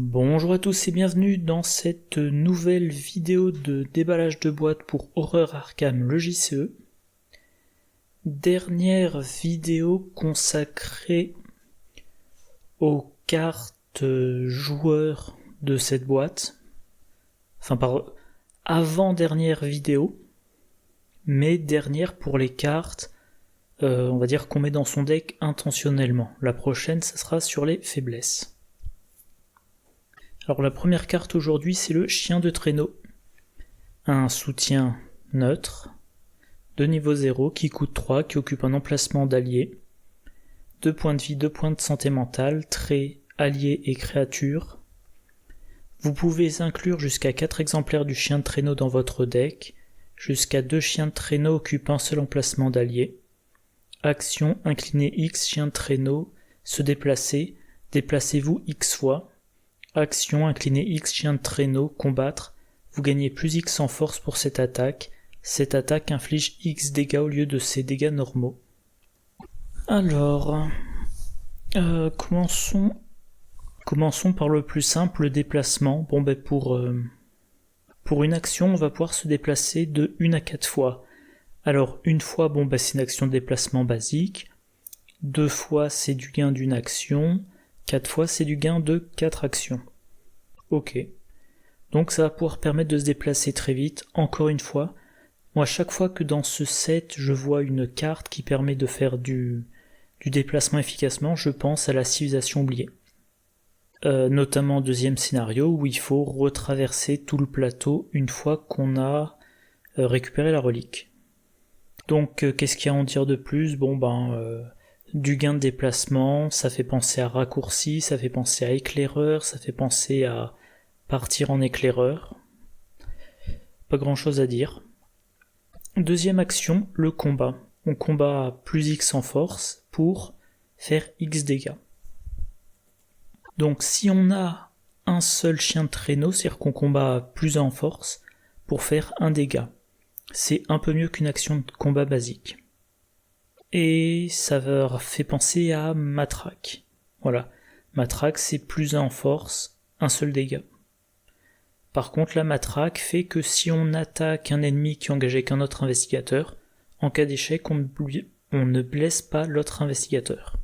Bonjour à tous et bienvenue dans cette nouvelle vidéo de déballage de boîtes pour Horror Arkham le JCE. Dernière vidéo consacrée aux cartes joueurs de cette boîte. Avant-dernière vidéo, mais dernière pour les cartes, on va dire qu'on met dans son deck intentionnellement. La prochaine, ça sera sur les faiblesses. Alors la première carte aujourd'hui, c'est le chien de traîneau. Un soutien neutre, de niveau 0, qui coûte 3, qui occupe un emplacement d'allié. 2 points de vie, 2 points de santé mentale, traits, alliés et créatures. Vous pouvez inclure jusqu'à 4 exemplaires du chien de traîneau dans votre deck. Jusqu'à 2 chiens de traîneau occupent un seul emplacement d'allié. Action, incliner X, chien de traîneau, se déplacer, déplacez-vous X fois. Action, incliner X, chien de traîneau, combattre. Vous gagnez plus X en force pour cette attaque. Cette attaque inflige X dégâts au lieu de ses dégâts normaux. Alors, commençons par le plus simple, le déplacement. Pour une action, on va pouvoir se déplacer de 1 à 4 fois. Alors, une fois, c'est une action de déplacement basique. 2 fois, c'est du gain d'une action. 4 fois, c'est du gain de 4 actions. Ok. Donc ça va pouvoir permettre de se déplacer très vite. Encore une fois, moi chaque fois que dans ce set, je vois une carte qui permet de faire du déplacement efficacement, je pense à la civilisation oubliée. Notamment deuxième scénario où il faut retraverser tout le plateau une fois qu'on a récupéré la relique. Donc qu'est-ce qu'il y a à en dire de plus ? Du gain de déplacement, ça fait penser à raccourci, ça fait penser à éclaireur, ça fait penser à partir en éclaireur. Pas grand chose à dire. Deuxième action, le combat. On combat à plus X en force pour faire X dégâts. Donc si on a un seul chien de traîneau, c'est-à-dire qu'on combat à plus en force pour faire 1 dégât. C'est un peu mieux qu'une action de combat basique. Et ça fait penser à matraque. Voilà. Matraque, c'est plus 1 en force, un seul dégât. Par contre, la matraque fait que si on attaque un ennemi qui est engagé avec un autre investigateur, en cas d'échec, on ne blesse pas l'autre investigateur.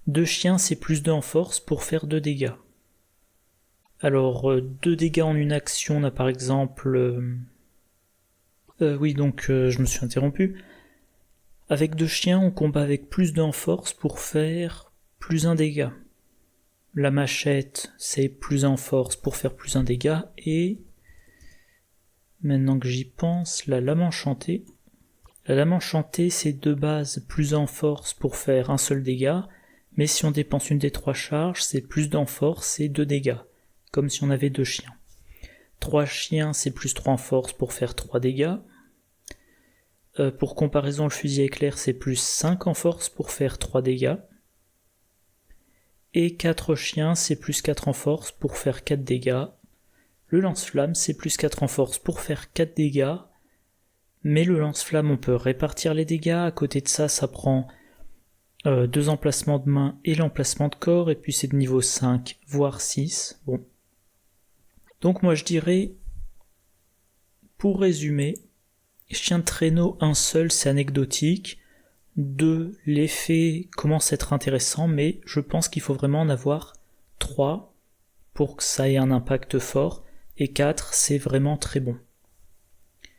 2 chiens, c'est plus 2 en force pour faire 2 dégâts. Alors, 2 dégâts en une action, on a par exemple... je me suis interrompu. Avec 2 chiens, on combat avec plus 2 en force pour faire plus 1 dégât. La machette, c'est plus 1 en force pour faire plus 1 dégât. Et, maintenant que j'y pense, la lame enchantée. La lame enchantée, c'est de base plus 1 en force pour faire un seul dégât. Mais si on dépense une des 3 charges, c'est plus 2 en force et 2 dégâts. Comme si on avait 2 chiens. 3 chiens, c'est plus 3 en force pour faire 3 dégâts. Pour comparaison, le fusil éclair, c'est plus 5 en force pour faire 3 dégâts. Et 4 chiens, c'est plus 4 en force pour faire 4 dégâts. Le lance-flamme, c'est plus 4 en force pour faire 4 dégâts. Mais le lance-flamme, on peut répartir les dégâts. À côté de ça, ça prend 2 emplacements de main et l'emplacement de corps. Et puis c'est de niveau 5, voire 6. Bon. Donc moi je dirais, pour résumer, chien de traîneau, un seul, c'est anecdotique. 2, l'effet commence à être intéressant, mais je pense qu'il faut vraiment en avoir 3 pour que ça ait un impact fort. Et 4, c'est vraiment très bon.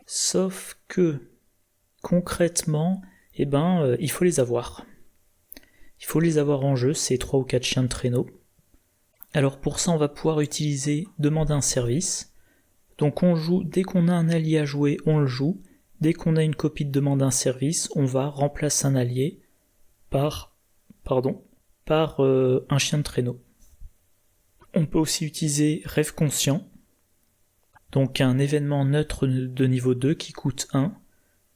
Sauf que, concrètement, il faut les avoir. Il faut les avoir en jeu, ces 3 ou 4 chiens de traîneau. Alors pour ça, on va pouvoir utiliser demander un service. Donc on joue, dès qu'on a un allié à jouer, on le joue. Dès qu'on a une copie de demande d'un service, on va remplacer un allié par un chien de traîneau. On peut aussi utiliser Rêve Conscient, donc un événement neutre de niveau 2 qui coûte 1,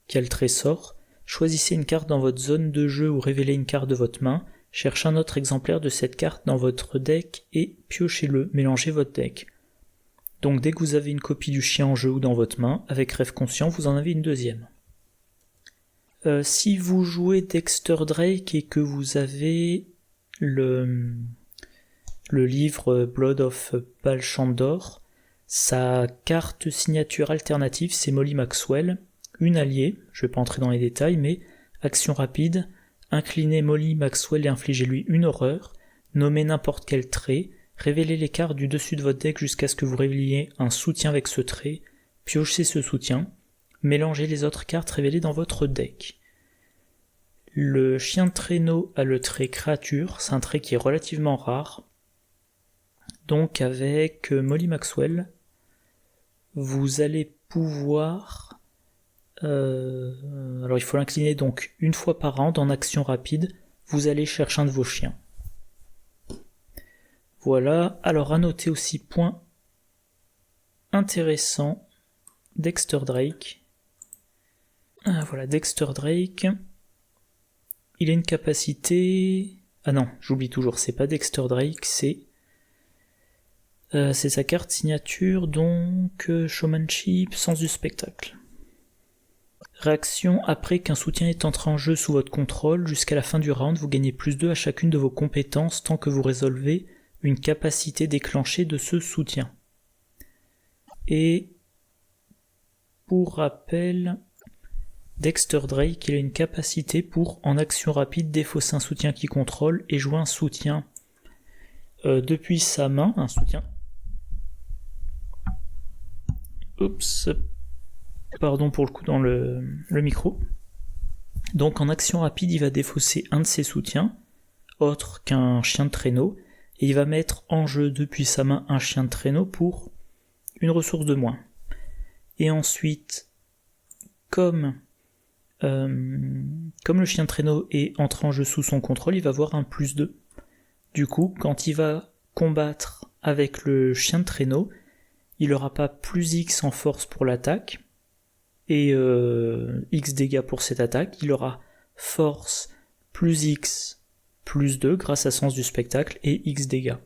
qui a le trésor. Choisissez une carte dans votre zone de jeu ou révélez une carte de votre main. Cherchez un autre exemplaire de cette carte dans votre deck et piochez-le, mélangez votre deck. Donc dès que vous avez une copie du chien en jeu ou dans votre main, avec Rêve Conscient, vous en avez une deuxième. Si vous jouez Dexter Drake et que vous avez le le livre Blood of Balshandor. Sa carte signature alternative, c'est Molly Maxwell, une alliée, je vais pas entrer dans les détails, mais action rapide, inclinez Molly Maxwell et infligez-lui une horreur, nommez n'importe quel trait, révélez les cartes du dessus de votre deck jusqu'à ce que vous révéliez un soutien avec ce trait, piochez ce soutien, mélangez les autres cartes révélées dans votre deck. Le chien de traîneau a le trait créature, c'est un trait qui est relativement rare. Donc avec Molly Maxwell, vous allez pouvoir... alors il faut l'incliner donc une fois par round en action rapide, vous allez chercher un de vos chiens. Voilà, alors à noter aussi point intéressant, Dexter Drake. Voilà, Dexter Drake, il a une capacité... Ah non, j'oublie toujours, c'est pas Dexter Drake, c'est sa carte signature, donc Showmanship, sens du spectacle. Réaction, après qu'un soutien est entré en jeu sous votre contrôle, jusqu'à la fin du round, vous gagnez +2 à chacune de vos compétences tant que vous résolvez une capacité déclenchée de ce soutien. Et pour rappel, Dexter Drake, il a une capacité pour, en action rapide, défausser un soutien qu'il contrôle et jouer un soutien depuis sa main, un soutien. Oups, pardon pour le coup dans le micro. Donc en action rapide, il va défausser un de ses soutiens, autre qu'un chien de traîneau, et il va mettre en jeu depuis sa main un chien de traîneau pour une ressource de moins. Et ensuite, comme le chien de traîneau est entré en jeu sous son contrôle, il va avoir un +2. Du coup, quand il va combattre avec le chien de traîneau, il n'aura pas +X en force pour l'attaque, et X dégâts pour cette attaque, il aura force +X +2 grâce à sens du spectacle et X dégâts.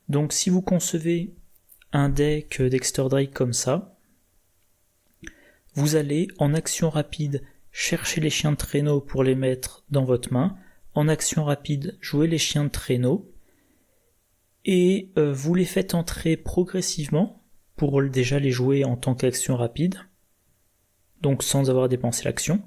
Donc si vous concevez un deck Dexter Drake comme ça, vous allez en action rapide chercher les chiens de traîneau pour les mettre dans votre main, en action rapide jouer les chiens de traîneau, et vous les faites entrer progressivement pour déjà les jouer en tant qu'action rapide, donc sans avoir dépensé l'action.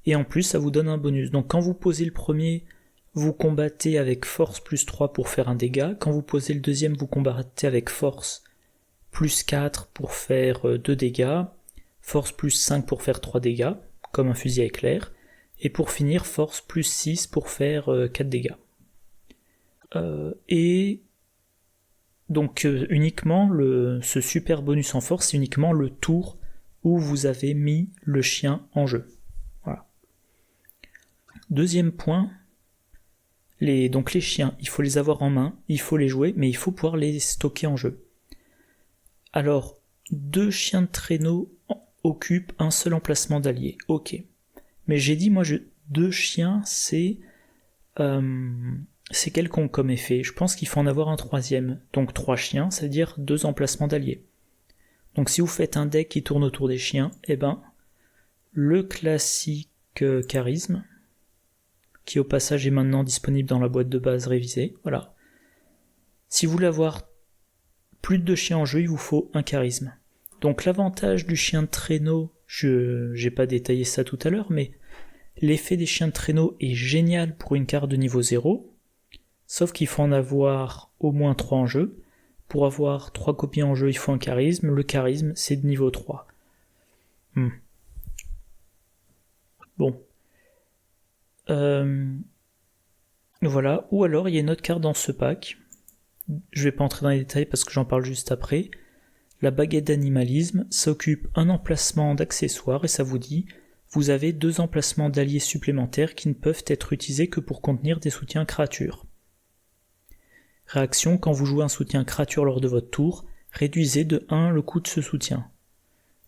Et en plus ça vous donne un bonus. Donc quand vous posez le premier, vous combattez avec force +3 pour faire un dégât. Quand vous posez le deuxième, vous combattez avec force +4 pour faire 2 dégâts. Force +5 pour faire 3 dégâts, comme un fusil à éclair. Et pour finir, force +6 pour faire 4 dégâts. Et donc uniquement ce super bonus en force, c'est uniquement le tour où vous avez mis le chien en jeu. Voilà. Deuxième point, donc les chiens, il faut les avoir en main, il faut les jouer, mais il faut pouvoir les stocker en jeu. Alors, 2 chiens de traîneau occupent un seul emplacement d'allié. Ok. Mais j'ai dit, moi, 2 chiens, c'est quelconque comme effet. Je pense qu'il faut en avoir un troisième. Donc 3 chiens, c'est-à-dire 2 emplacements d'alliés. Donc si vous faites un deck qui tourne autour des chiens, eh ben, le classique charisme, qui au passage est maintenant disponible dans la boîte de base révisée, voilà. Si vous voulez avoir plus de 2 chiens en jeu, il vous faut un charisme. Donc l'avantage du chien de traîneau, j'ai pas détaillé ça tout à l'heure, mais l'effet des chiens de traîneau est génial pour une carte de niveau 0, sauf qu'il faut en avoir au moins 3 en jeu. Pour avoir 3 copies en jeu, il faut un charisme. Le charisme, c'est de niveau 3. Bon. Voilà. Ou alors, il y a une autre carte dans ce pack. Je vais pas entrer dans les détails parce que j'en parle juste après. La baguette d'animalisme s'occupe un emplacement d'accessoires et ça vous dit, vous avez 2 emplacements d'alliés supplémentaires qui ne peuvent être utilisés que pour contenir des soutiens créatures. Réaction, quand vous jouez un soutien créature lors de votre tour, réduisez de 1 le coût de ce soutien.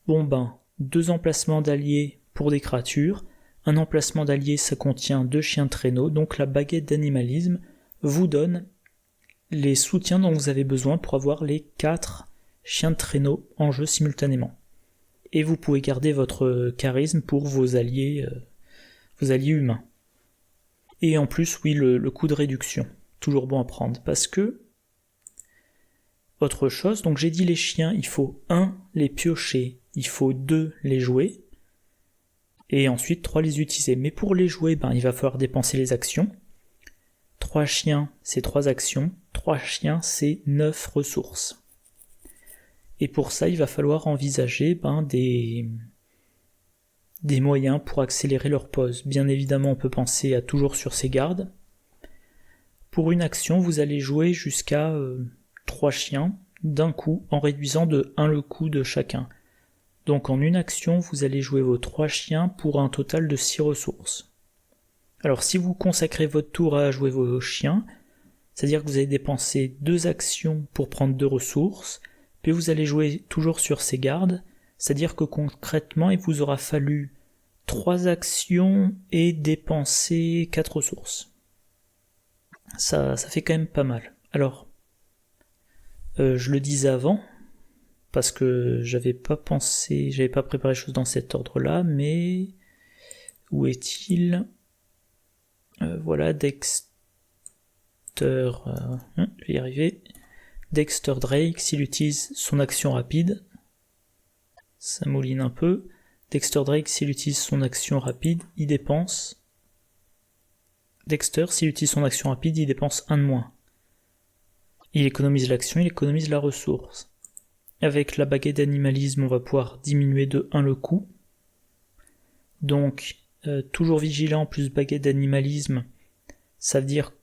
Bon ben, 2 emplacements d'alliés pour des créatures, un emplacement d'alliés ça contient 2 chiens de traîneau, donc la baguette d'animalisme vous donne les soutiens dont vous avez besoin pour avoir les 4 chiens de traîneau en jeu simultanément. Et vous pouvez garder votre charisme pour vos alliés humains. Et en plus, oui, le coût de réduction. toujours bon à prendre, parce que autre chose, donc j'ai dit les chiens, il faut 1 les piocher, il faut 2 les jouer, et ensuite 3 les utiliser. Mais pour les jouer, il va falloir dépenser les actions. 3 chiens, c'est 3 actions, 3 chiens, c'est 9 ressources. Et pour ça, il va falloir envisager des moyens pour accélérer leur pause. Bien évidemment, on peut penser à toujours sur ses gardes. Pour une action, vous allez jouer jusqu'à 3 chiens d'un coup en réduisant de 1 le coût de chacun. Donc en une action, vous allez jouer vos 3 chiens pour un total de 6 ressources. Alors si vous consacrez votre tour à jouer vos chiens, c'est-à-dire que vous allez dépenser 2 actions pour prendre 2 ressources, puis vous allez jouer toujours sur ces gardes, c'est-à-dire que concrètement il vous aura fallu 3 actions et dépenser 4 ressources. Ça fait quand même pas mal. Alors, je le disais avant, parce que j'avais pas préparé les choses dans cet ordre-là, mais où est-il ? Voilà, Dexter, je vais y arriver. Dexter Drake, s'il utilise son action rapide, ça mouline un peu. Dexter Drake, s'il utilise son action rapide, il dépense. Dexter, s'il utilise son action rapide, il dépense 1 de moins. Il économise l'action, il économise la ressource. Avec la baguette d'animalisme, on va pouvoir diminuer de 1 le coût. Donc, toujours vigilant plus baguette d'animalisme, ça veut dire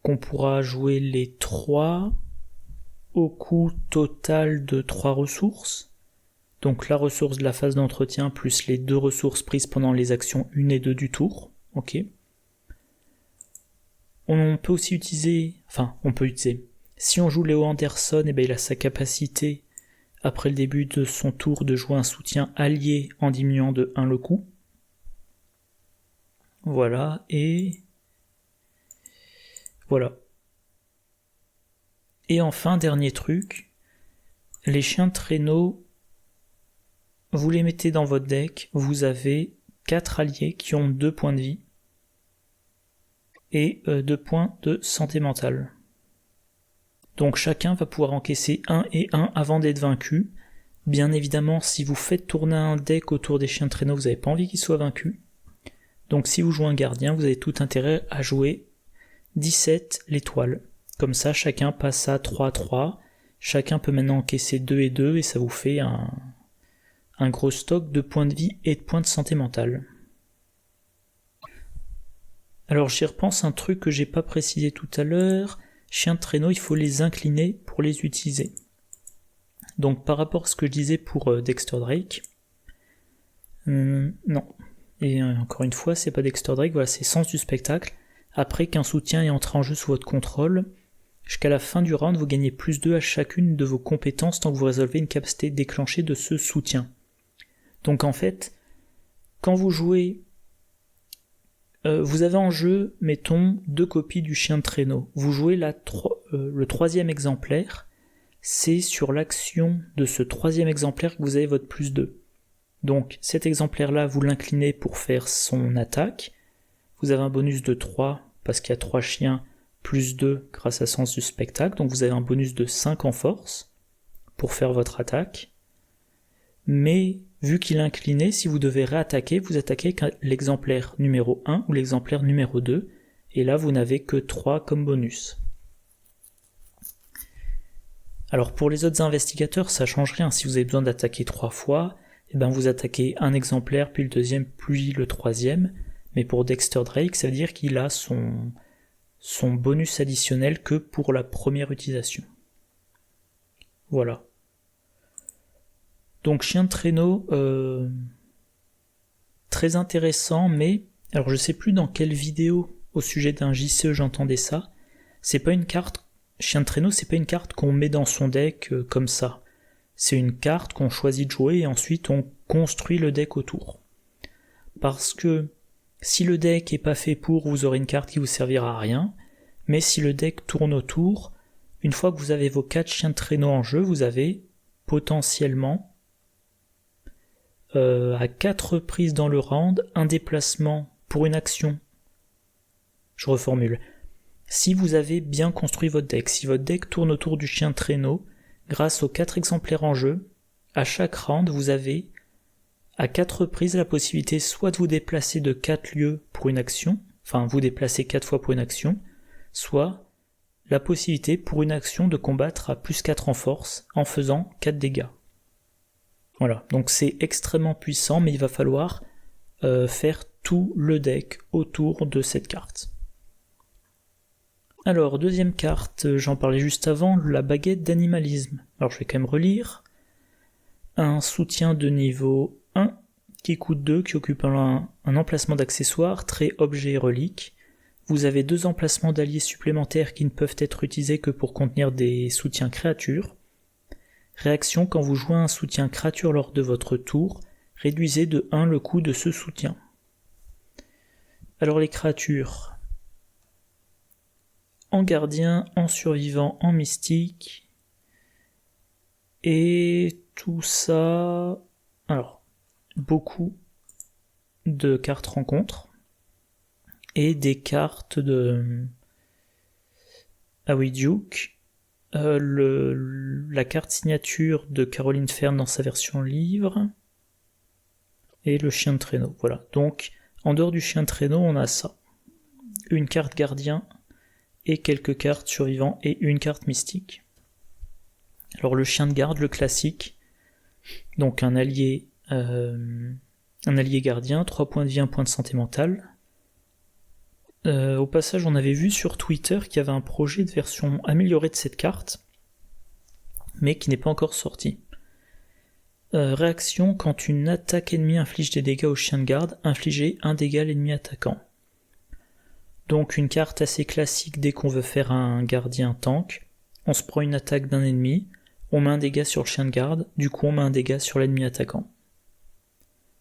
qu'on pourra jouer les 3 au coût total de 3 ressources. Donc la ressource de la phase d'entretien plus les 2 ressources prises pendant les actions 1 et 2 du tour. Ok. On peut utiliser, si on joue Léo Anderson, il a sa capacité, après le début de son tour, de jouer un soutien allié en diminuant de 1 le coût. Voilà, et voilà. Et enfin, dernier truc, les chiens de traîneau, vous les mettez dans votre deck, vous avez 4 alliés qui ont 2 points de vie et 2 points de santé mentale. Donc chacun va pouvoir encaisser 1 et 1 avant d'être vaincu. Bien évidemment, si vous faites tourner un deck autour des chiens de traîneau, vous n'avez pas envie qu'ils soient vaincus. Donc si vous jouez un gardien, vous avez tout intérêt à jouer 17 l'étoile. Comme ça, chacun passe à 3-3. Chacun peut maintenant encaisser 2 et 2 et ça vous fait un gros stock de points de vie et de points de santé mentale. Alors j'y repense un truc que j'ai pas précisé tout à l'heure. Chiens de traîneau, il faut les incliner pour les utiliser. Donc par rapport à ce que je disais pour Dexter Drake, non. Et encore une fois, c'est pas Dexter Drake, voilà, c'est Sens du spectacle. Après qu'un soutien est entré en jeu sous votre contrôle, jusqu'à la fin du round, vous gagnez plus 2 à chacune de vos compétences tant que vous résolvez une capacité déclenchée de ce soutien. Donc en fait, quand vous jouez, vous avez en jeu, mettons, 2 copies du chien de traîneau. Vous jouez le 3e exemplaire, c'est sur l'action de ce 3e exemplaire que vous avez votre plus 2. Donc cet exemplaire-là, vous l'inclinez pour faire son attaque. Vous avez un bonus de 3 parce qu'il y a 3 chiens, plus 2 grâce à Sens du spectacle. Donc vous avez un bonus de 5 en force pour faire votre attaque. Mais vu qu'il est incliné, si vous devez réattaquer, vous attaquez avec l'exemplaire numéro 1 ou l'exemplaire numéro 2. Et là, vous n'avez que 3 comme bonus. Alors pour les autres investigateurs, ça change rien. Si vous avez besoin d'attaquer 3 fois, vous attaquez un exemplaire, puis le 2e, puis le 3e. Mais pour Dexter Drake, ça veut dire qu'il a son bonus additionnel que pour la première utilisation. Voilà. Donc chien de traîneau, très intéressant, mais alors je sais plus dans quelle vidéo au sujet d'un JCE j'entendais ça. C'est pas une carte, chien de traîneau, c'est pas une carte qu'on met dans son deck comme ça. C'est une carte qu'on choisit de jouer et ensuite on construit le deck autour. Parce que si le deck est pas fait pour, vous aurez une carte qui vous servira à rien, mais si le deck tourne autour, une fois que vous avez vos 4 chiens de traîneau en jeu, vous avez potentiellement à 4 reprises dans le round, un déplacement pour une action. Je reformule. si vous avez bien construit votre deck. Si votre deck tourne autour du chien de traîneau, grâce aux 4 exemplaires en jeu, à chaque round, vous avez à 4 reprises la possibilité soit de vous déplacer de 4 lieux pour une action, enfin vous déplacer 4 fois pour une action, soit la possibilité pour une action de combattre à plus 4 en force en faisant 4 dégâts. Voilà, donc c'est extrêmement puissant, mais il va falloir faire tout le deck autour de cette carte. Alors, deuxième carte, j'en parlais juste avant, la baguette d'animalisme. Alors je vais quand même relire. Un soutien de niveau 1 qui coûte 2, qui occupe un emplacement d'accessoires, trait, objet et relique. Vous avez 2 emplacements d'alliés supplémentaires qui ne peuvent être utilisés que pour contenir des soutiens créatures. Réaction, quand vous jouez un soutien créature lors de votre tour, réduisez de 1 le coût de ce soutien. Alors les créatures, en gardien, en survivant, en mystique, et tout ça... Alors, beaucoup de cartes rencontres, et des cartes de... Ah oui, Duke, la carte signature de Caroline Fern dans sa version livre, et le chien de traîneau, voilà. Donc, en dehors du chien de traîneau, on a ça. Une carte gardien, et quelques cartes survivants, et une carte mystique. Alors le chien de garde, le classique, donc un allié gardien, 3 points de vie, 1 point de santé mentale. Au passage, on avait vu sur Twitter qu'il y avait un projet de version améliorée de cette carte, mais qui n'est pas encore sorti. Réaction, quand une attaque ennemie inflige des dégâts au chien de garde, infligez 1 dégât à l'ennemi attaquant. Donc une carte assez classique dès qu'on veut faire un gardien tank. On se prend une attaque d'un ennemi, on met un dégât sur le chien de garde, du coup on met un dégât sur l'ennemi attaquant.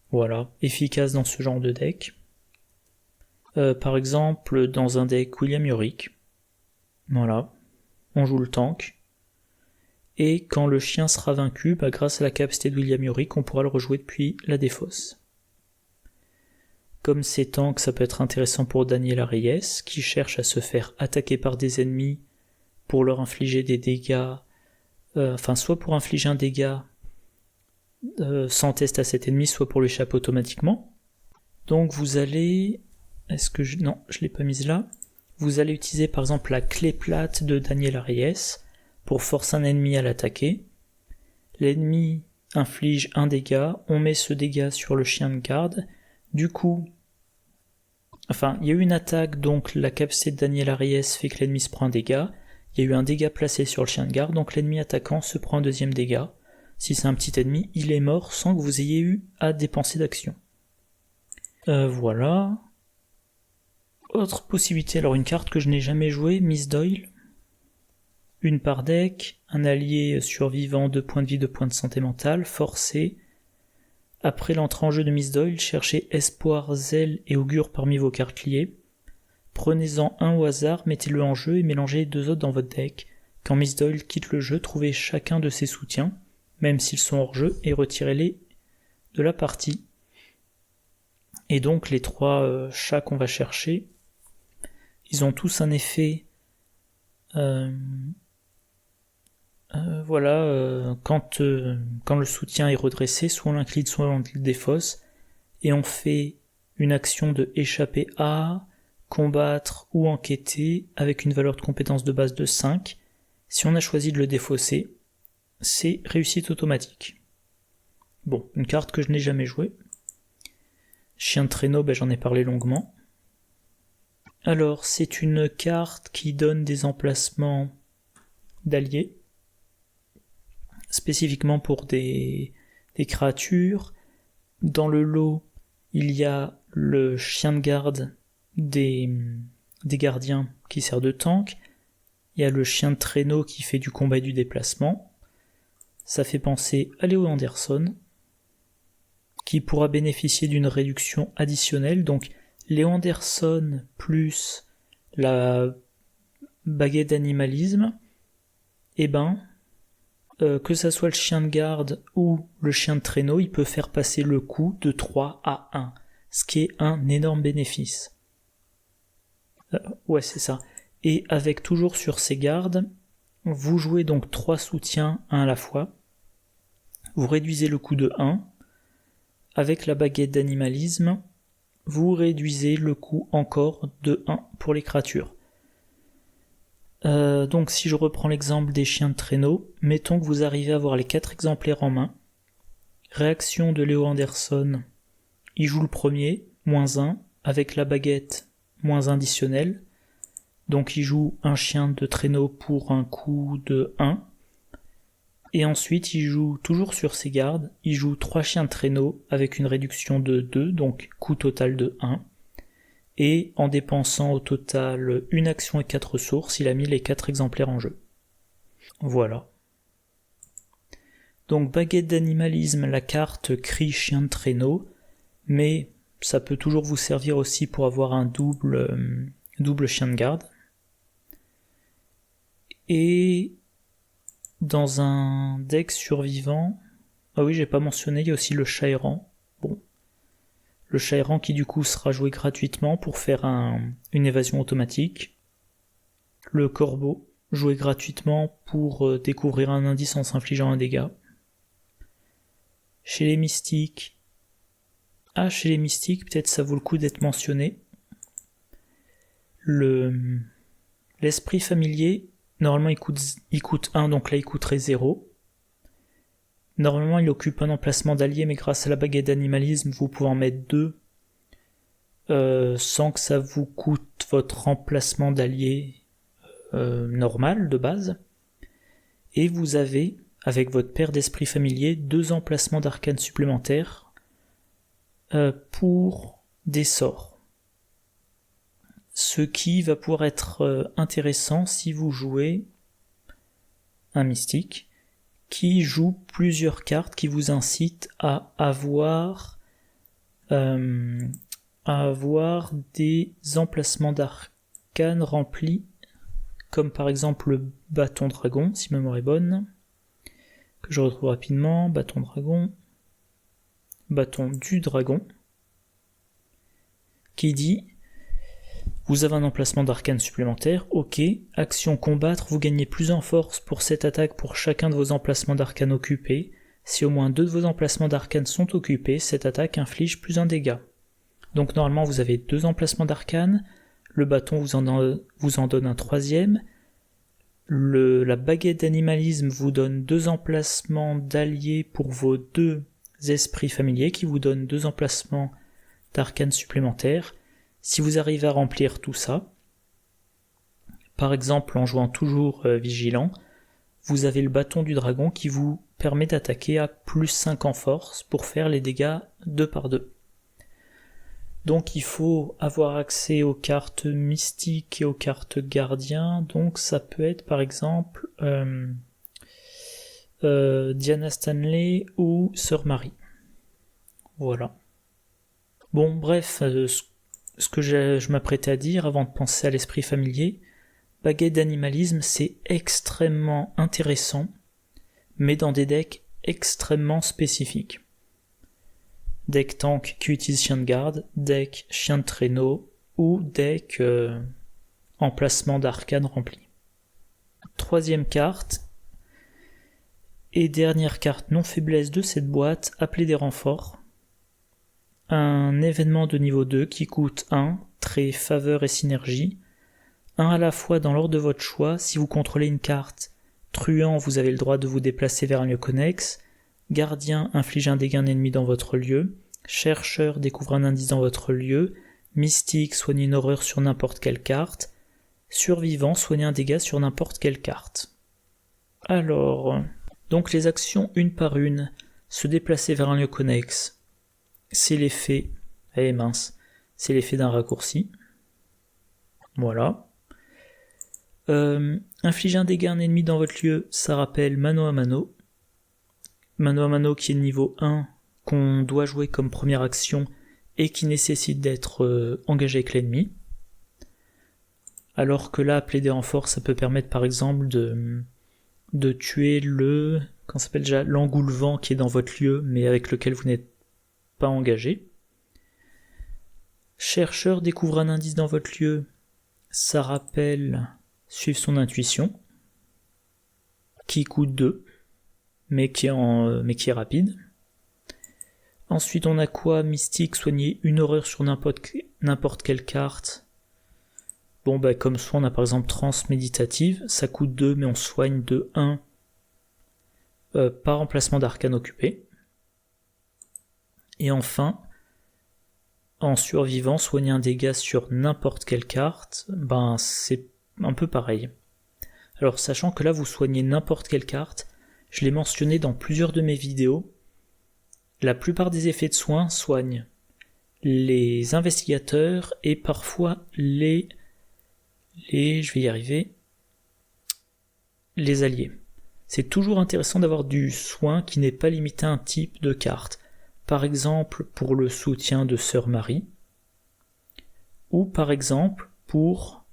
Voilà, efficace dans ce genre de deck. Par exemple, dans un deck William Yorick, voilà, on joue le tank, et quand le chien sera vaincu, grâce à la capacité de William Yorick, on pourra le rejouer depuis la défausse. Comme c'est tank, ça peut être intéressant pour Daniela Reyes, qui cherche à se faire attaquer par des ennemis pour leur infliger des dégâts, soit pour infliger un dégât sans test à cet ennemi, soit pour l'échapper automatiquement. Donc vous allez... Non, je l'ai pas mise là. Vous allez utiliser par exemple la clé plate de Daniela Reyes pour forcer un ennemi à l'attaquer. L'ennemi inflige un dégât, on met ce dégât sur le chien de garde. Du coup, il y a eu une attaque, donc la capacité de Daniela Reyes fait que l'ennemi se prend un dégât. Il y a eu un dégât placé sur le chien de garde, donc l'ennemi attaquant se prend un deuxième dégât. Si c'est un petit ennemi, il est mort sans que vous ayez eu à dépenser d'action. Voilà. Autre possibilité, alors une carte que je n'ai jamais jouée, Miss Doyle. Une par deck, un allié survivant, 2 points de vie, 2 points de santé mentale, forcé. Après l'entrée en jeu de Miss Doyle, cherchez Espoir, Zèle et Augure parmi vos cartes liées. Prenez-en un au hasard, mettez-le en jeu et mélangez les 2 autres dans votre deck. Quand Miss Doyle quitte le jeu, trouvez chacun de ses soutiens, même s'ils sont hors jeu, et retirez-les de la partie. Et donc les 3 chats qu'on va chercher, ils ont tous un effet... quand le soutien est redressé, soit on l'incline, soit on le défausse, et on fait une action de échapper à, combattre ou enquêter avec une valeur de compétence de base de 5. Si on a choisi de le défausser, c'est réussite automatique. Bon, une carte que je n'ai jamais jouée. Chien de traîneau, j'en ai parlé longuement. Alors, c'est une carte qui donne des emplacements d'alliés, spécifiquement pour des créatures. Dans le lot, il y a le chien de garde des gardiens qui sert de tank. Il y a le chien de traîneau qui fait du combat et du déplacement. Ça fait penser à Léo Anderson, qui pourra bénéficier d'une réduction additionnelle. Donc Léo Anderson plus la baguette d'animalisme, que ça soit le chien de garde ou le chien de traîneau, il peut faire passer le coût de 3 à 1, ce qui est un énorme bénéfice. Ouais, c'est ça. Et avec toujours sur ses gardes, vous jouez donc 3 soutiens, un à la fois. Vous réduisez le coût de 1. Avec la baguette d'animalisme, vous réduisez le coût encore de 1 pour les créatures. Donc si je reprends l'exemple des chiens de traîneau, mettons que vous arrivez à avoir les 4 exemplaires en main. Réaction de Léo Anderson, il joue le premier, -1, avec la baguette, -1 additionnel. Donc il joue un chien de traîneau pour un coût de 1. Et ensuite il joue toujours sur ses gardes, il joue 3 chiens de traîneau avec une réduction de 2, donc coût total de 1. Et en dépensant au total une action et 4 ressources, il a mis les 4 exemplaires en jeu. Voilà. Donc baguette d'animalisme, la carte crie chien de traîneau, mais ça peut toujours vous servir aussi pour avoir un double chien de garde. Et dans un deck survivant, ah oui, j'ai pas mentionné, il y a aussi le chat errant. Bon, le chat errant qui du coup sera joué gratuitement pour faire une évasion automatique. Le corbeau, joué gratuitement pour découvrir un indice en s'infligeant un dégât. Chez les mystiques, peut-être ça vaut le coup d'être mentionné. L'esprit familier, normalement il coûte 1, donc là il coûterait 0. Normalement il occupe un emplacement d'allié, mais grâce à la baguette d'animalisme, vous pouvez en mettre 2 sans que ça vous coûte votre emplacement d'allié normal de base. Et vous avez, avec votre paire d'esprit familier, 2 emplacements d'arcane supplémentaires pour des sorts. Ce qui va pouvoir être intéressant si vous jouez un mystique qui joue plusieurs cartes qui vous incitent à avoir des emplacements d'arcane remplis, comme par exemple le bâton dragon, si ma mémoire est bonne, que je retrouve rapidement, bâton du dragon, qui dit: vous avez un emplacement d'arcane supplémentaire, ok, action combattre, vous gagnez plus en force pour cette attaque pour chacun de vos emplacements d'arcane occupés. Si au moins 2 de vos emplacements d'arcane sont occupés, cette attaque inflige plus un dégât. Donc normalement vous avez 2 emplacements d'arcane, le bâton vous en donne un 3e, la baguette d'animalisme vous donne 2 emplacements d'alliés pour vos 2 esprits familiers qui vous donnent 2 emplacements d'arcane supplémentaires. Si vous arrivez à remplir tout ça, par exemple en jouant toujours vigilant, vous avez le bâton du dragon qui vous permet d'attaquer à +5 en force pour faire les dégâts 2 par 2. Donc il faut avoir accès aux cartes mystiques et aux cartes gardiens, donc ça peut être par exemple Diana Stanley ou Sœur Marie. Voilà. Bon, bref, ce que je m'apprêtais à dire avant de penser à l'esprit familier, baguette d'animalisme, c'est extrêmement intéressant, mais dans des decks extrêmement spécifiques. Deck tank qui utilise chien de garde, deck chien de traîneau, ou deck emplacement d'arcane rempli. 3e carte, et dernière carte non faiblesse de cette boîte, appeler des renforts. Un événement de niveau 2 qui coûte 1, trait faveur et synergie. 1 à la fois dans l'ordre de votre choix. Si vous contrôlez une carte, truand, vous avez le droit de vous déplacer vers un lieu connexe. Gardien, inflige un dégât à un ennemi dans votre lieu. Chercheur, découvre un indice dans votre lieu. Mystique, soignez une horreur sur n'importe quelle carte. Survivant, soignez un dégât sur n'importe quelle carte. Alors, donc les actions une par une. Se déplacer vers un lieu connexe. C'est l'effet, c'est l'effet d'un raccourci. Voilà. Infliger un dégât à un ennemi dans votre lieu, ça rappelle mano à mano. Mano à mano qui est niveau 1, qu'on doit jouer comme première action et qui nécessite d'être engagé avec l'ennemi. Alors que là, appeler des renforts, ça peut permettre par exemple de tuer l'engoulevent qui est dans votre lieu, mais avec lequel vous n'êtes pas engagé. Chercheur, découvre un indice dans votre lieu. Ça rappelle suivre son intuition, qui coûte 2, mais qui est rapide. Ensuite, on a quoi? Mystique, soigner une horreur sur n'importe quelle carte. Bon, comme soit on a par exemple Trans méditative, ça coûte 2, mais on soigne de 1 par remplacement d'arcane occupé. Et enfin, en survivant, soigner un dégât sur n'importe quelle carte, c'est un peu pareil. Alors, sachant que là, vous soignez n'importe quelle carte, je l'ai mentionné dans plusieurs de mes vidéos, la plupart des effets de soins soignent les investigateurs et parfois les alliés. C'est toujours intéressant d'avoir du soin qui n'est pas limité à un type de carte. Par exemple, pour le soutien de Sœur Marie, ou par exemple pour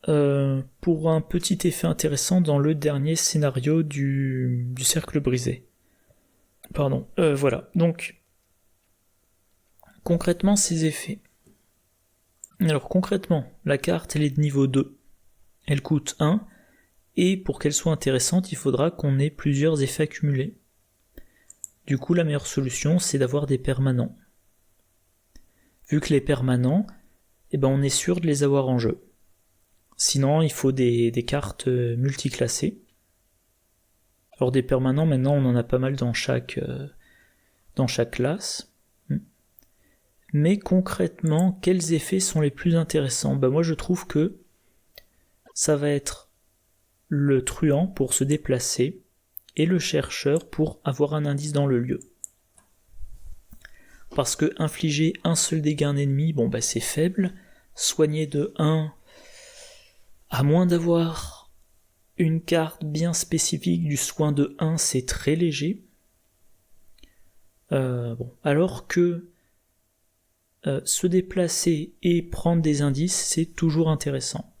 un petit effet intéressant dans le dernier scénario du cercle brisé. Voilà. Donc, concrètement, ces effets. Alors, concrètement, la carte, elle est de niveau 2. Elle coûte 1, et pour qu'elle soit intéressante, il faudra qu'on ait plusieurs effets accumulés. Du coup, la meilleure solution, c'est d'avoir des permanents. Vu que les permanents, on est sûr de les avoir en jeu. Sinon, il faut des cartes multiclassées. Alors des permanents, maintenant, on en a pas mal dans chaque classe. Mais concrètement, quels effets sont les plus intéressants? Moi, je trouve que ça va être le truand pour se déplacer et le chercheur pour avoir un indice dans le lieu. Parce que infliger un seul dégât à un ennemi, c'est faible. Soigner de 1, à moins d'avoir une carte bien spécifique du soin de 1, c'est très léger. Alors que se déplacer et prendre des indices, c'est toujours intéressant.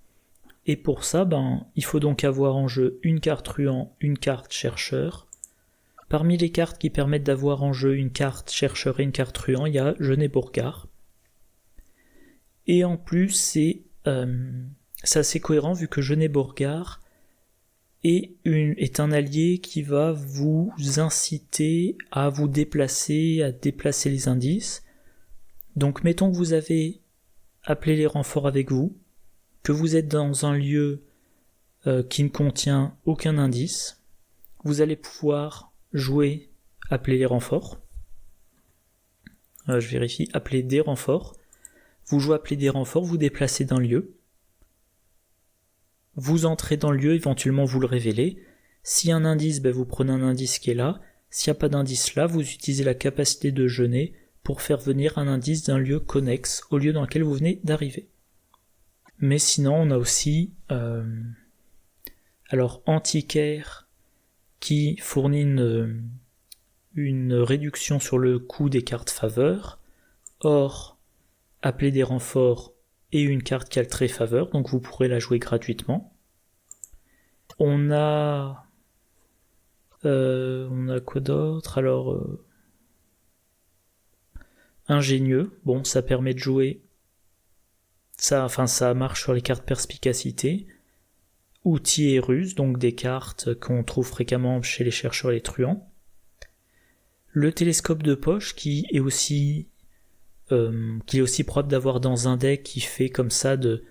Et pour ça, il faut donc avoir en jeu une carte truand, une carte chercheur. Parmi les cartes qui permettent d'avoir en jeu une carte chercheur et une carte truand, il y a Jeunet-Bourgard. Et en plus, c'est assez cohérent vu que Jeunet-Bourgard est un allié qui va vous inciter à vous déplacer, à déplacer les indices. Donc mettons que vous avez appelé les renforts avec vous, que vous êtes dans un lieu qui ne contient aucun indice, vous allez pouvoir jouer appeler les renforts. Je vérifie, appeler des renforts. Vous jouez appeler des renforts, vous déplacez d'un lieu. Vous entrez dans le lieu, éventuellement vous le révélez. S'il y a un indice, vous prenez un indice qui est là. S'il n'y a pas d'indice là, vous utilisez la capacité de Jeunet pour faire venir un indice d'un lieu connexe au lieu dans lequel vous venez d'arriver. Mais sinon, on a aussi Antiquaire qui fournit une réduction sur le coût des cartes faveur. Or, appeler des renforts et une carte qui a le trait faveur, donc vous pourrez la jouer gratuitement. On a quoi d'autre? Alors, ingénieux, ça permet de jouer, ça marche sur les cartes perspicacité. Outils et ruses, donc des cartes qu'on trouve fréquemment chez les chercheurs et les truands. Le télescope de poche qui est aussi probable d'avoir dans un deck qui fait comme ça de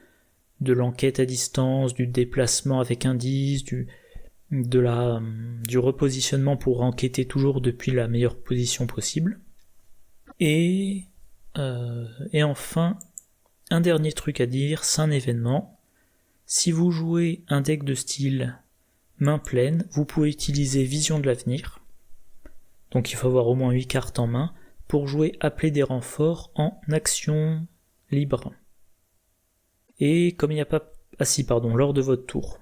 l'enquête à distance, du déplacement avec indice, du repositionnement pour enquêter toujours depuis la meilleure position possible. Et enfin, un dernier truc à dire, c'est un événement. Si vous jouez un deck de style main pleine, vous pouvez utiliser Vision de l'avenir. Donc il faut avoir au moins 8 cartes en main pour jouer appeler des renforts en action libre. Et comme il n'y a pas... lors de votre tour.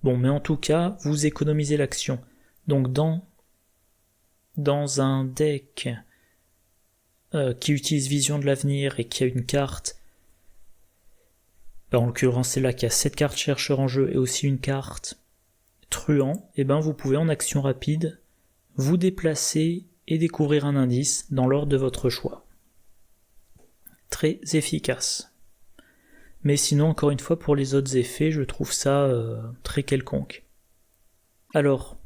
Mais en tout cas, vous économisez l'action. Donc dans un deck qui utilise Vision de l'avenir et qui a une carte, en l'occurrence c'est là qu'il y a 7 cartes chercheurs en jeu et aussi une carte truand, vous pouvez en action rapide vous déplacer et découvrir un indice dans l'ordre de votre choix. Très efficace. Mais sinon, encore une fois, pour les autres effets, je trouve ça très quelconque. Alors,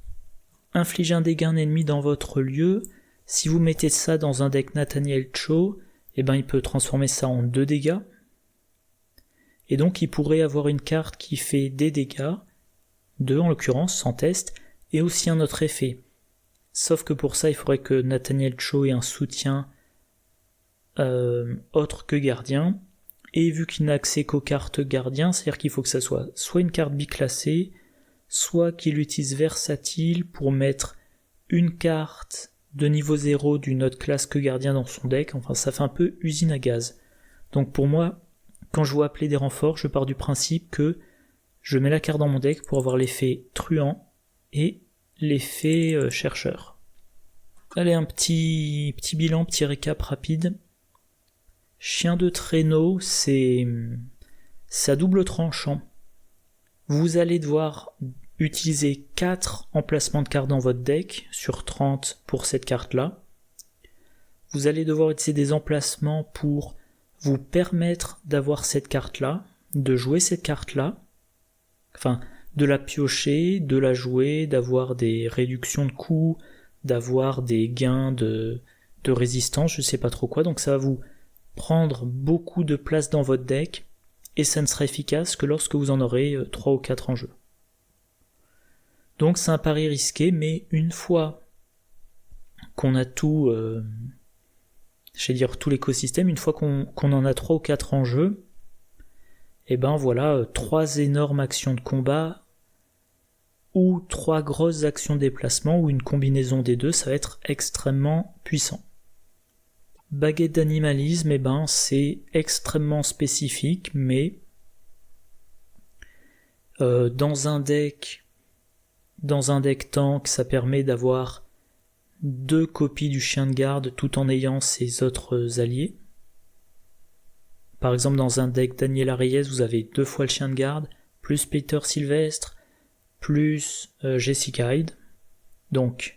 infliger un dégât à un ennemi dans votre lieu, si vous mettez ça dans un deck Nathaniel Cho, il peut transformer ça en 2 dégâts. Et donc il pourrait avoir une carte qui fait des dégâts, 2 en l'occurrence, sans test, et aussi un autre effet. Sauf que pour ça, il faudrait que Nathaniel Cho ait un soutien autre que gardien. Et vu qu'il n'a accès qu'aux cartes gardien, c'est-à-dire qu'il faut que ça soit une carte biclassée, soit qu'il utilise versatile pour mettre une carte de niveau 0 d'une autre classe que gardien dans son deck. Enfin, ça fait un peu usine à gaz. Donc pour moi, quand je vois appeler des renforts, je pars du principe que je mets la carte dans mon deck pour avoir l'effet truand et l'effet chercheur. Allez, un petit bilan, petit récap rapide. Chien de traîneau, c'est à double tranchant. Vous allez devoir utiliser 4 emplacements de cartes dans votre deck, sur 30 pour cette carte-là. Vous allez devoir utiliser des emplacements pour vous permettre d'avoir cette carte-là, de jouer cette carte-là, enfin, de la piocher, de la jouer, d'avoir des réductions de coûts, d'avoir des gains de résistance, je sais pas trop quoi, donc ça va vous prendre beaucoup de place dans votre deck, et ça ne sera efficace que lorsque vous en aurez 3 ou 4 en jeu. Donc c'est un pari risqué, mais une fois qu'on a tout, tout l'écosystème, une fois qu'on en a 3 ou 4 en jeu, et voilà, 3 énormes actions de combat, ou 3 grosses actions de déplacement, ou une combinaison des deux, ça va être extrêmement puissant. Baguette d'animalisme, c'est extrêmement spécifique, mais dans un deck tank, ça permet d'avoir 2 copies du chien de garde tout en ayant ses autres alliés. Par exemple, dans un deck Daniel Reyes, vous avez 2 fois le chien de garde, plus Peter Sylvestre, plus Jessica Hyde. Donc,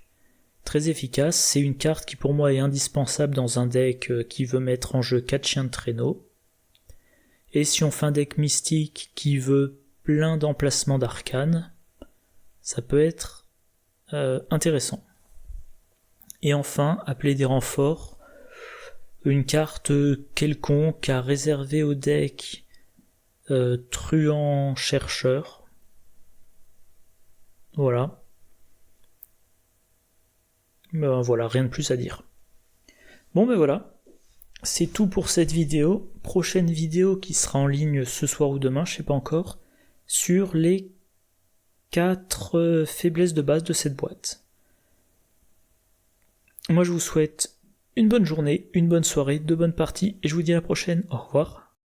très efficace, c'est une carte qui pour moi est indispensable dans un deck qui veut mettre en jeu 4 chiens de traîneau. Et si on fait un deck mystique qui veut plein d'emplacements d'arcane, ça peut être intéressant. Et enfin, appeler des renforts, une carte quelconque à réserver au deck truand chercheur. Voilà. Voilà, rien de plus à dire. Bon voilà, c'est tout pour cette vidéo. Prochaine vidéo qui sera en ligne ce soir ou demain, je sais pas encore, sur les 4 faiblesses de base de cette boîte. Moi je vous souhaite une bonne journée, une bonne soirée, de bonnes parties, et je vous dis à la prochaine. Au revoir.